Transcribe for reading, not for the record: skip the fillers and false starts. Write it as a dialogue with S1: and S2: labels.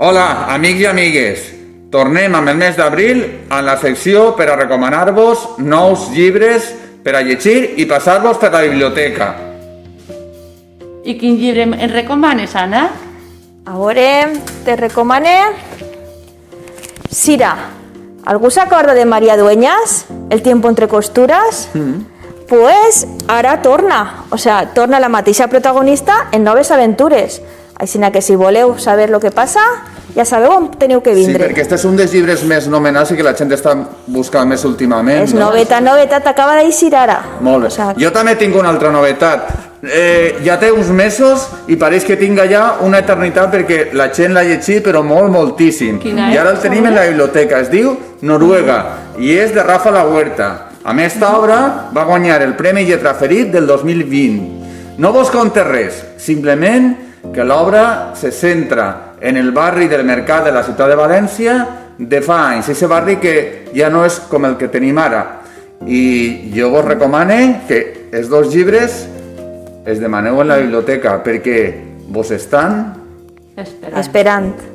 S1: Hola, amics i amigues. Tornem amb el mes d'abril en la secció per a recomanar-vos nous llibres per a llegir i passar-vos per la biblioteca.
S2: I quin llibre ens recomanes, Anna?
S3: A veure, te recomane Sira. ¿Algú s'acorda de María Dueñas? El tiempo entre costuras? Pues ara torna, torna la mateixa protagonista en noves aventures. Així que si voleu saber el que passa, ja sabeu on teniu que
S1: Sí,
S3: vindre.
S1: perquè este és un dels llibres més nomenats i que la gent està buscant més últimament.
S3: És novetat, acaba d'eixir ara.
S1: Molt bé. Jo també tinc una altra novetat. Ja té uns mesos i pareix que tinga ja una eternitat perquè la gent l'ha llegit però moltíssim.
S2: Quina és?
S1: I ara el tenim en la biblioteca, es diu Noruega i és de Rafa La Huerta. Amb esta obra va guanyar el Premi Lletra Ferit del 2020. No vos conte res, simplement que l'obra se centra en el barri del Mercat de la ciutat de València de fa anys, aquest barri que ja no és com el que tenim ara. I jo vos recomane que els dos llibres els demaneu en la biblioteca perquè vos estan
S2: Espera.
S3: Esperant.